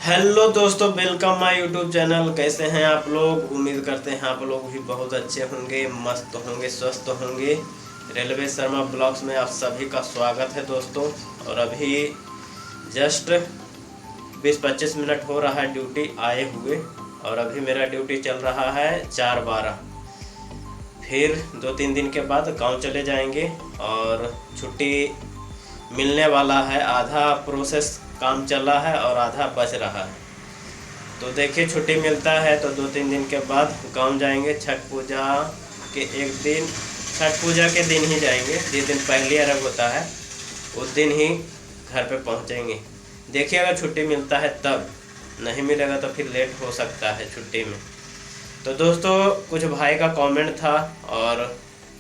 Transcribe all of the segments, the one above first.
Hello दोस्तों, welcome my YouTube channel. कैसे हैं आप लोग? उम्मीद करते हैं आप लोग भी बहुत अच्छे होंगे, मस्त होंगे, स्वस्थ होंगे। रेलवे शर्मा ब्लॉग्स में आप सभी का स्वागत है दोस्तों। और अभी जस्ट 20-25 मिनट हो रहा है ड्यूटी आए हुए, और अभी मेरा ड्यूटी चल रहा है 4:12। फिर 2-3 दिन के बाद गांव चले जाएंगे और छुट्टी मिलने वाला है। आधा प्रोसेस काम चल रहा है और आधा बच रहा है। तो देखिए, छुट्टी मिलता है तो 2-3 दिन के बाद गांव जाएंगे। छठ पूजा के एक दिन, छठ पूजा के दिन ही जाएंगे, जिस दिन पहली अरग होता है उस दिन ही घर पे पहुंचेंगे। देखिए, अगर छुट्टी मिलता है तब, नहीं मिलेगा तो फिर लेट हो सकता है छुट्टी में। तो दोस्तों, कुछ भाई का कमेंट था और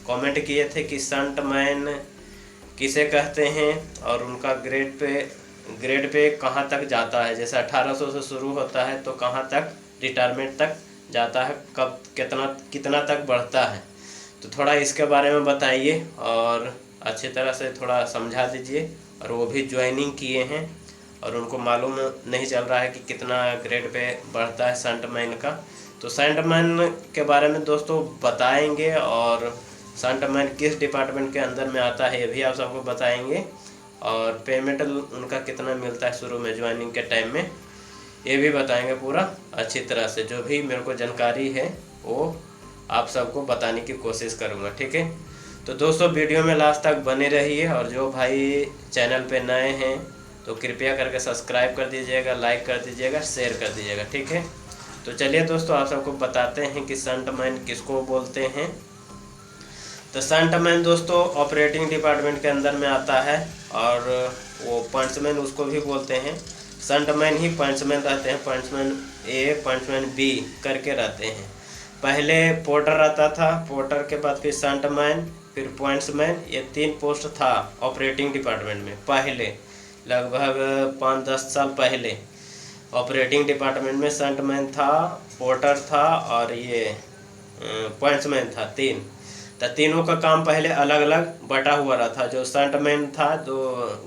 कमेंट किए थे कि स्टंटमैन किसे कहते हैं और उनका ग्रेड पे कहाँ तक जाता है। जैसे 1800 से शुरू होता है तो कहाँ तक रिटायरमेंट तक जाता है, कब कितना तक बढ़ता है। तो थोड़ा इसके बारे में बताइए और अच्छी तरह से थोड़ा समझा दीजिए। और वो भी ज्वाइनिंग किए हैं और उनको मालूम नहीं चल रहा है कि कितना ग्रेड पे बढ़ता है स्टंटमैन का। तो स्टंटमैन के बारे में दोस्तों बताएंगे, और स्टंटमैन किस डिपार्टमेंट के अंदर में आता है ये भी आप सबको बताएंगे। और पेमेंट उनका कितना मिलता है शुरू में ज्वाइनिंग के टाइम में, ये भी बताएंगे पूरा अच्छी तरह से। जो भी मेरे को जानकारी है वो आप सबको बताने की कोशिश करूँगा, ठीक है। तो दोस्तों, वीडियो में लास्ट तक बने रहिए। और जो भाई चैनल पे नए हैं तो कृपया करके सब्सक्राइब कर दीजिएगा, लाइक कर दीजिएगा, शेयर कर दीजिएगा, ठीक है। तो चलिए दोस्तों, आप सबको बताते हैं कि स्टंटमैन किसको बोलते हैं। तो स्टंटमैन दोस्तों ऑपरेटिंग डिपार्टमेंट के अंदर में आता है, और वो पंचमैन उसको भी बोलते हैं। स्टंटमैन ही पंचमैन रहते हैं, पंचमैन ए, पंचमैन बी करके रहते हैं। पहले पोर्टर रहता था, पोर्टर के बाद फिर स्टंटमैन, फिर पॉइंट्समैन। ये 3 पोस्ट था ऑपरेटिंग डिपार्टमेंट में पहले, लगभग 5-10 साल पहले। ऑपरेटिंग डिपार्टमेंट में स्टंटमैन था, पोर्टर था और ये पॉइंट्समैन था, 3। तो तीनों का काम पहले अलग अलग बटा हुआ रहा था। जो स्टंटमैन था, जो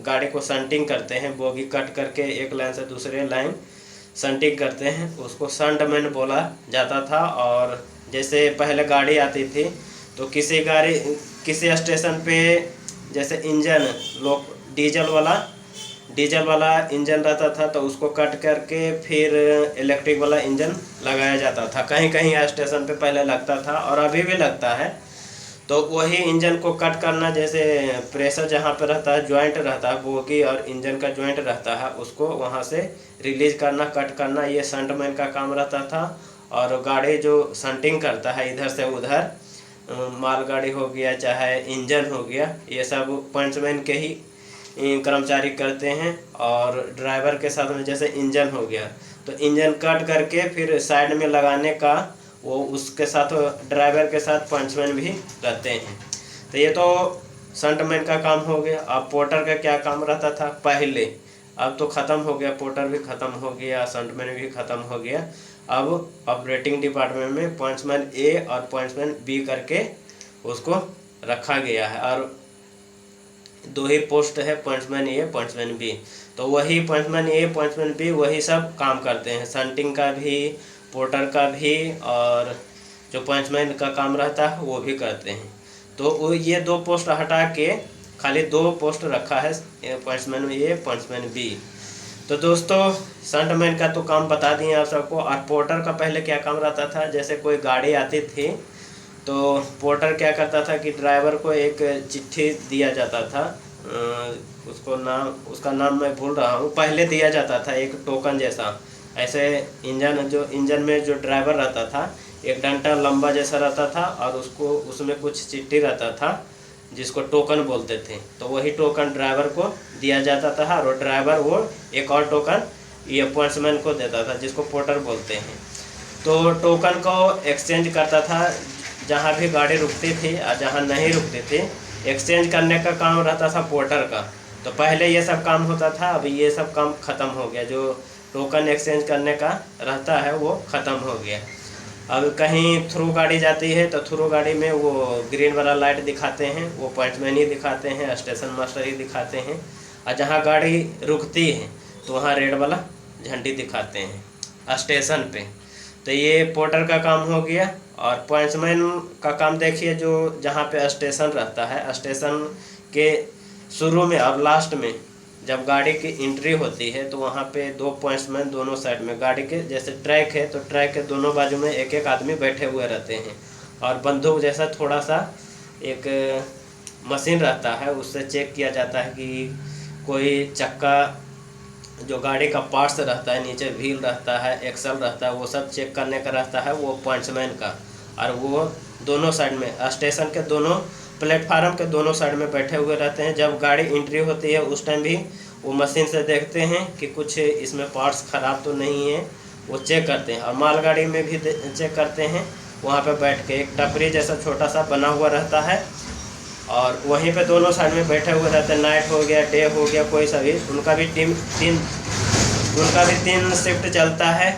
गाड़ी को शंटिंग करते हैं, बोगी कट करके एक लाइन से दूसरे लाइन शंटिंग करते हैं, उसको स्टंटमैन बोला जाता था। और जैसे पहले गाड़ी आती थी तो किसी स्टेशन पे जैसे इंजन, लोग डीजल वाला इंजन रहता था तो उसको कट करके फिर इलेक्ट्रिक वाला इंजन लगाया जाता था। कहीं कहीं स्टेशन पे पहले लगता था और अभी भी लगता है। तो वही इंजन को कट करना, जैसे प्रेशर जहाँ पे रहता है, जॉइंट रहता है, बोगी और इंजन का जॉइंट रहता है, उसको वहाँ से रिलीज करना, कट करना, ये शंटमैन का काम रहता था। और गाड़ी जो शंटिंग करता है इधर से उधर, मालगाड़ी हो गया चाहे इंजन हो गया, ये सब पंचमैन के ही कर्मचारी करते हैं। और ड्राइवर के साथ में जैसे इंजन हो गया तो इंजन कट करके फिर साइड में लगाने का, वो उसके साथ ड्राइवर के साथ पंचमैन भी रहते हैं। तो ये तो शंटमैन का काम हो गया। अब पोर्टर का क्या काम रहता था पहले, अब तो ख़त्म हो गया, पोर्टर भी ख़त्म हो गया, शंटमैन भी ख़त्म हो गया। अब ऑपरेटिंग डिपार्टमेंट में पंचमैन ए और पंचमैन बी करके उसको रखा गया है। और 2 ही पोस्ट है, पंचमैन ए, पंचमैन बी। तो वही पंचमैन ए, पंचमैन बी वही सब काम करते हैं, शंटिंग का भी, पोर्टर का भी, और जो पंचमैन का काम रहता है वो भी करते हैं। तो ये 2 पोस्ट हटा के खाली 2 पोस्ट रखा है, पंचमैन ए, पंचमैन बी। तो दोस्तों, शंटमैन का तो काम बता दिए आप सबको। और पोर्टर का पहले क्या काम रहता था, जैसे कोई गाड़ी आती थी तो पोर्टर क्या करता था कि ड्राइवर को एक चिट्ठी दिया जाता था, उसका नाम मैं भूल रहा हूँ, पहले दिया जाता था एक टोकन जैसा। ऐसे इंजन में जो ड्राइवर रहता था, एक डंटा लंबा जैसा रहता था और उसमें कुछ चिट्ठी रहता था जिसको टोकन बोलते थे। तो वही टोकन ड्राइवर को दिया जाता था, और ड्राइवर वो एक और टोकन ये पंचमैन को देता था, जिसको पोर्टर बोलते हैं। तो टोकन को एक्सचेंज करता था, जहाँ भी गाड़ी रुकती थी और जहाँ नहीं रुकती थी, एक्सचेंज करने का काम रहता था पोर्टर का। तो पहले ये सब काम होता था, अभी ये सब काम ख़त्म हो गया। जो टोकन एक्सचेंज करने का रहता है वो ख़त्म हो गया। अब कहीं थ्रू गाड़ी जाती है तो थ्रू गाड़ी में वो ग्रीन वाला लाइट दिखाते हैं, वो पंचमैन ही दिखाते हैं, स्टेशन मास्टर ही दिखाते हैं। और जहाँ गाड़ी रुकती है तो वहाँ रेड वाला झंडी दिखाते हैं स्टेशन पे। तो ये पोर्टर का काम हो गया। और पॉइंट्समैन का काम देखिए, जो जहाँ पे स्टेशन रहता है, स्टेशन के शुरू में और लास्ट में जब गाड़ी की एंट्री होती है तो वहाँ पे 2 पॉइंट्समैन दोनों साइड में, गाड़ी के जैसे ट्रैक है तो ट्रैक के दोनों बाजू में एक एक आदमी बैठे हुए रहते हैं। और बंदूक जैसा थोड़ा सा एक मशीन रहता है, उससे चेक किया जाता है कि कोई चक्का, जो गाड़ी का पार्ट्स रहता है, नीचे व्हील रहता है, एक्सल रहता है, वो सब चेक करने का रहता है वो पॉइंट्समैन का। और वो दोनों साइड में, स्टेशन के दोनों प्लेटफार्म के दोनों साइड में बैठे हुए रहते हैं। जब गाड़ी एंट्री होती है उस टाइम भी वो मशीन से देखते हैं कि कुछ इसमें पार्ट्स ख़राब तो नहीं है, वो चेक करते हैं। और मालगाड़ी में भी चेक करते हैं। वहाँ पे बैठ के एक टपरी जैसा छोटा सा बना हुआ रहता है और वहीं पे दोनों साइड में बैठे हुए रहते हैं। नाइट हो गया, डे हो गया, कोई सा भी, उनका भी तीन शिफ्ट चलता है।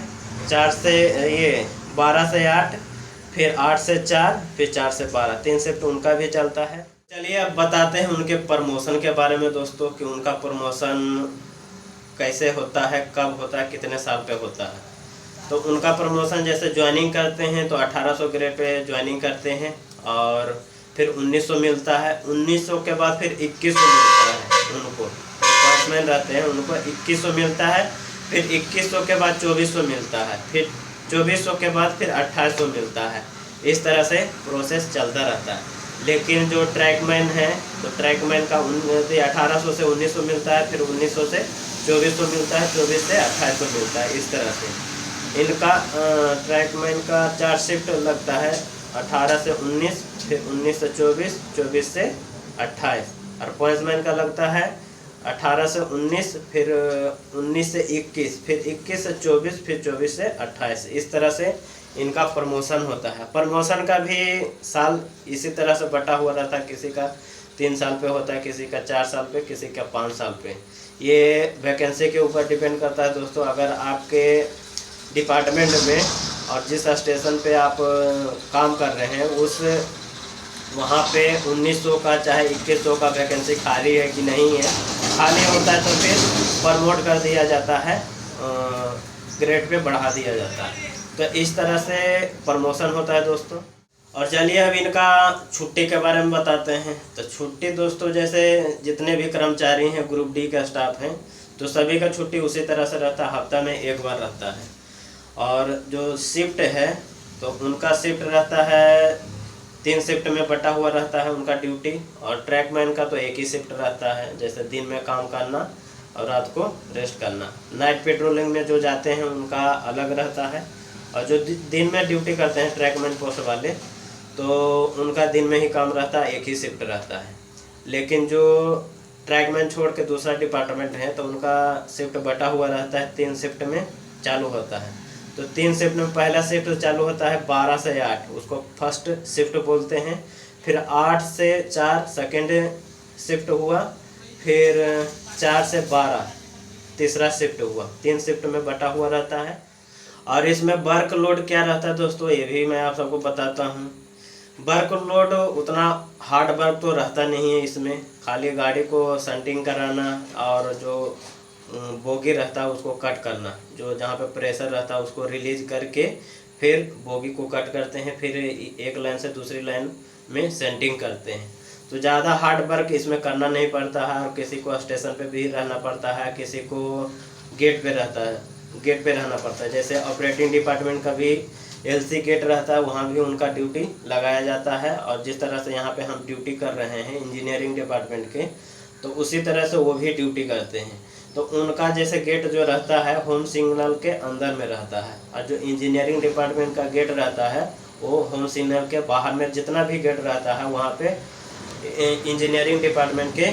12 से 8, फिर 8 से 4, फिर 4 से 12, 3 शिफ्ट उनका भी चलता है। चलिए अब बताते हैं उनके प्रमोशन के बारे में दोस्तों, कि उनका प्रमोशन कैसे होता है, कब होता है, कितने साल पे होता है। तो उनका प्रमोशन जैसे ज्वाइनिंग करते हैं तो 1800 ग्रेड पे ज्वाइनिंग करते हैं और फिर 1900 मिलता है। 1900 के बाद फिर 2100 मिलता है उनको, डिपार्टमेंट रहते हैं उनको 2100 मिलता है। फिर 2100 के बाद 2400 मिलता है। फिर 2400 के बाद फिर 2800 मिलता है। इस तरह से प्रोसेस चलता रहता है। लेकिन जो ट्रैकमैन है तो ट्रैकमैन का 1800 से 1900 मिलता है, फिर 1900 से 2400 मिलता है, 24 से 2800 मिलता है। इस तरह से इनका ट्रैकमैन का 4 शिफ्ट लगता है, 18 से 19, फिर 19 से 24, 24 से 28। और पॉइंट्समैन का लगता है 18 से 19, फिर 19 से 21, फिर 21 से 24, फिर 24 से 28। इस तरह से इनका प्रमोशन होता है। प्रमोशन का भी साल इसी तरह से बटा हुआ रहता है। किसी का 3 साल पे होता है, किसी का 4 साल पे, किसी का 5 साल पे। ये वैकेंसी के ऊपर डिपेंड करता है दोस्तों। अगर आपके डिपार्टमेंट में और जिस स्टेशन पे आप काम कर रहे हैं उस वहाँ पे 1900 का चाहे 2100 का वैकेंसी खाली है कि नहीं है, खाली होता है तो फिर प्रमोट कर दिया जाता है, ग्रेड पे बढ़ा दिया जाता है। तो इस तरह से प्रमोशन होता है दोस्तों। और चलिए अब इनका छुट्टी के बारे में बताते हैं। तो छुट्टी दोस्तों, जैसे जितने भी कर्मचारी हैं ग्रुप डी का स्टाफ हैं तो सभी का छुट्टी उसी तरह से रहता है, हफ्ता में 1 बार रहता है। और जो शिफ्ट है तो उनका शिफ्ट रहता है 3 शिफ्ट में बटा हुआ रहता है उनका ड्यूटी। और ट्रैकमैन का तो एक ही शिफ्ट रहता है, जैसे दिन में काम करना और रात को रेस्ट करना। नाइट पेट्रोलिंग में जो जाते हैं उनका अलग रहता है। और जो दिन में ड्यूटी करते हैं ट्रैकमैन पोस्ट वाले, तो उनका दिन में ही काम रहता है, एक ही शिफ्ट रहता है। लेकिन जो ट्रैकमैन छोड़ के दूसरा डिपार्टमेंट है तो उनका शिफ्ट बटा हुआ रहता है, 3 शिफ्ट में चालू होता है। तो 3 शिफ्ट में पहला शिफ्ट चालू होता है 12 से 8, उसको फर्स्ट शिफ्ट बोलते हैं। फिर 8 से 4 सेकेंड शिफ्ट हुआ, फिर 4 से 12 तीसरा शिफ्ट हुआ। 3 शिफ्ट में बटा हुआ रहता है। और इसमें वर्क लोड क्या रहता है दोस्तों, ये भी मैं आप सबको बताता हूँ। वर्क लोड उतना हार्ड वर्क तो रहता नहीं है इसमें, खाली गाड़ी को संटिंग कराना और जो बोगी रहता है उसको कट करना, जो जहाँ पे प्रेशर रहता है उसको रिलीज करके फिर बोगी को कट करते हैं, फिर एक लाइन से दूसरी लाइन में सेंटिंग करते हैं। तो ज़्यादा हार्ड वर्क इसमें करना नहीं पड़ता है। और किसी को स्टेशन पे भी रहना पड़ता है, किसी को गेट पे रहना पड़ता है। जैसे ऑपरेटिंग डिपार्टमेंट का भी LC गेट रहता है, वहाँ भी उनका ड्यूटी लगाया जाता है। और जिस तरह से यहाँ पे हम ड्यूटी कर रहे हैं इंजीनियरिंग डिपार्टमेंट के, तो उसी तरह से वो भी ड्यूटी करते हैं। तो उनका जैसे गेट जो रहता है होम सिग्नल के अंदर में रहता है, और जो इंजीनियरिंग डिपार्टमेंट का गेट रहता है वो होम सिग्नल के बाहर में। जितना भी गेट रहता है वहाँ पे इंजीनियरिंग डिपार्टमेंट के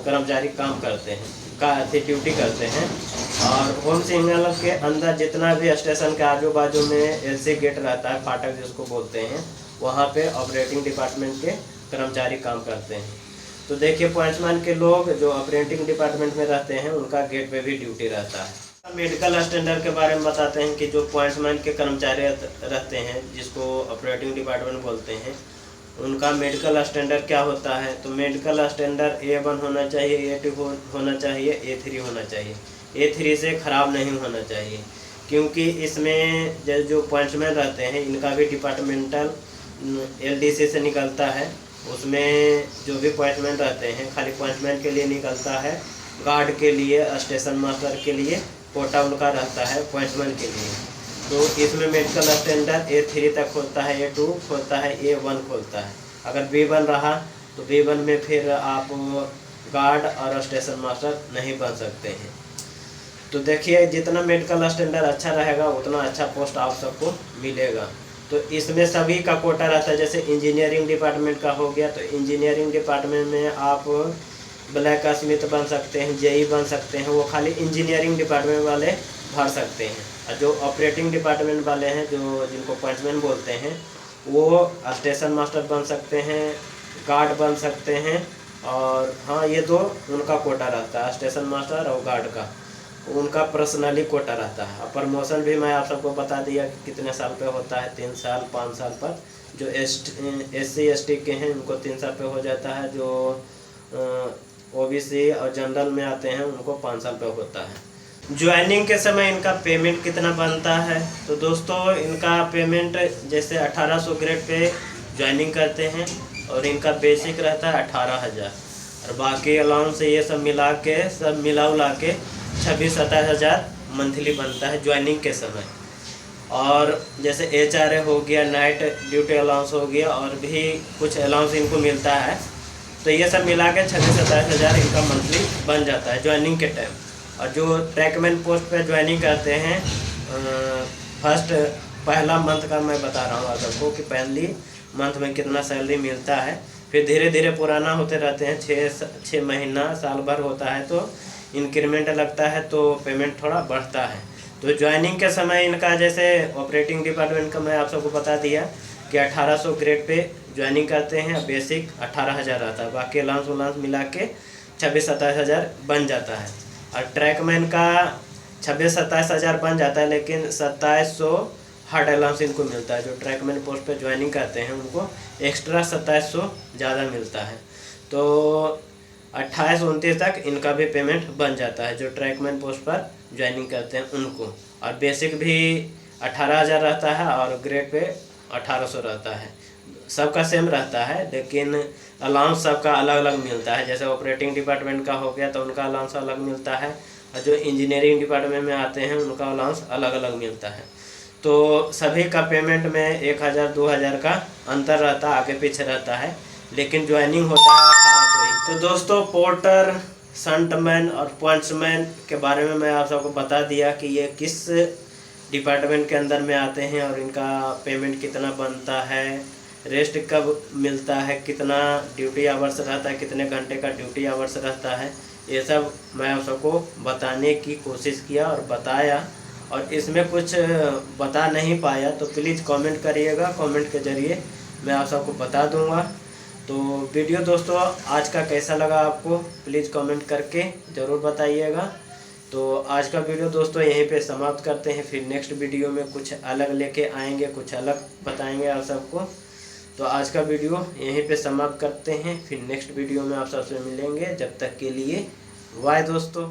कर्मचारी काम करते हैं, ड्यूटी करते हैं। और होम सिग्नल के अंदर जितना भी स्टेशन के आजू बाजू में LC गेट रहता है, फाटक जिसको बोलते हैं, वहाँ पे ऑपरेटिंग डिपार्टमेंट के कर्मचारी काम करते हैं। तो देखिए पॉइंट्समैन के लोग जो ऑपरेटिंग डिपार्टमेंट में रहते हैं उनका गेट पे भी ड्यूटी रहता है। मेडिकल स्टैंडर्ड के बारे में बताते हैं कि जो पॉइंट्समैन के कर्मचारी रहते हैं जिसको ऑपरेटिंग डिपार्टमेंट बोलते हैं, उनका मेडिकल स्टैंडर्ड क्या होता है। तो मेडिकल स्टैंडर्ड A1 होना चाहिए, A2 होना चाहिए, A3 होना चाहिए। A3 से ख़राब नहीं होना चाहिए, क्योंकि इसमें जो पॉइंट्समैन रहते हैं इनका भी डिपार्टमेंटल LDC से निकलता है। उसमें जो भी पॉइंट्समैन रहते हैं खाली पॉइंट्समैन के लिए निकलता है, गार्ड के लिए, स्टेशन मास्टर के लिए कोटा उनका रहता है पॉइंट्समैन के लिए। तो इसमें मेडिकल स्टैंडर्ड A3 तक होता है, A2 होता है, A1 खोलता है। अगर B1 रहा तो B1 में फिर आप गार्ड और स्टेशन मास्टर नहीं बन सकते हैं। तो देखिए जितना मेडिकल स्टैंडर्ड अच्छा रहेगा उतना अच्छा पोस्ट आप सबको मिलेगा। तो इसमें सभी का कोटा रहता है। जैसे इंजीनियरिंग डिपार्टमेंट का हो गया तो इंजीनियरिंग डिपार्टमेंट में आप ब्लैक स्मिथ बन सकते हैं, JE बन सकते हैं, वो खाली इंजीनियरिंग डिपार्टमेंट वाले भर सकते हैं। और जो ऑपरेटिंग डिपार्टमेंट वाले हैं, जो जिनको पॉइंट्समैन बोलते हैं, वो स्टेशन मास्टर बन सकते हैं, गार्ड बन सकते हैं। और हाँ, ये दो उनका कोटा रहता है, स्टेशन मास्टर और गार्ड का, उनका पर्सनली कोटा रहता है। और प्रमोशन भी मैं आप सबको बता दिया कि कितने साल पे होता है, 3 साल 5 साल पर। जो SC ST के हैं उनको 3 साल पे हो जाता है, जो OBC और जनरल में आते हैं उनको 5 साल पे होता है। ज्वाइनिंग के समय इनका पेमेंट कितना बनता है, तो दोस्तों इनका पेमेंट जैसे 1800 ग्रेड पे ज्वाइनिंग करते हैं और इनका बेसिक रहता है 18,000, और बाकी अलाउंस ये सब मिला के, सब मिला उला के 26-27 हज़ार मंथली बनता है ज्वाइनिंग के समय। और जैसे HRA हो गया, नाइट ड्यूटी अलाउंस हो गया, और भी कुछ अलाउंस इनको मिलता है, तो ये सब मिला के 26-27 हज़ार इनका मंथली बन जाता है ज्वाइनिंग के टाइम। और जो ट्रैकमैन पोस्ट पे ज्वाइनिंग करते हैं, पहला मंथ का मैं बता रहा हूँ आप सबको कि पहली मंथ में कितना सैलरी मिलता है। फिर धीरे धीरे पुराना होते रहते हैं, 6 महीना साल भर होता है तो इंक्रीमेंट लगता है, तो पेमेंट थोड़ा बढ़ता है। तो ज्वाइनिंग के समय इनका जैसे ऑपरेटिंग डिपार्टमेंट का मैं आप सबको बता दिया कि 1800 ग्रेड पे ज्वाइनिंग करते हैं, बेसिक 18,000 रहता है, बाकी अलाउंस वलाउंस मिला के 26-27 हज़ार बन जाता है। और ट्रैकमैन का 26-27 हज़ार बन जाता है, लेकिन 2700 हार्ड अलाउंस इनको मिलता है। जो ट्रैकमैन पोस्ट पे ज्वाइनिंग करते हैं उनको एक्स्ट्रा 2700 ज़्यादा मिलता है। तो 28-29 तक इनका भी पेमेंट बन जाता है जो ट्रैकमैन पोस्ट पर ज्वाइनिंग करते हैं उनको। और बेसिक भी 18,000 रहता है और ग्रेड पे 1800 रहता है। सबका सेम रहता है, लेकिन अलाउंस सबका अलग अलग मिलता है। जैसे ऑपरेटिंग डिपार्टमेंट का हो गया तो उनका अलाउंस अलग मिलता है, और जो इंजीनियरिंग डिपार्टमेंट में आते हैं उनका अलाउंस अलग अलग मिलता है। तो सभी का पेमेंट में 1000-2000 का अंतर रहता है, आगे पीछे रहता है, लेकिन ज्वाइनिंग होता है 1800 ही। तो दोस्तों पोर्टर, शंटमैन और पॉइंट्समैन के बारे में मैं आप सबको बता दिया कि ये किस डिपार्टमेंट के अंदर में आते हैं और इनका पेमेंट कितना बनता है, रेस्ट कब मिलता है, कितना ड्यूटी आवर्स रहता है, कितने घंटे का ड्यूटी आवर्स रहता है, ये सब मैं आप सबको बताने की कोशिश किया और बताया। और इसमें कुछ बता नहीं पाया तो प्लीज़ कमेंट करिएगा, कमेंट के ज़रिए मैं आप सबको बता दूंगा। तो वीडियो दोस्तों आज का कैसा लगा आपको प्लीज़ कमेंट करके ज़रूर बताइएगा। तो आज का वीडियो दोस्तों यहीं पे समाप्त करते हैं, फिर नेक्स्ट वीडियो में कुछ अलग लेके आएंगे, कुछ अलग बताएंगे आप सबको। तो आज का वीडियो यहीं पे समाप्त करते हैं, फिर नेक्स्ट वीडियो में आप सबसे मिलेंगे। जब तक के लिए बाय दोस्तों।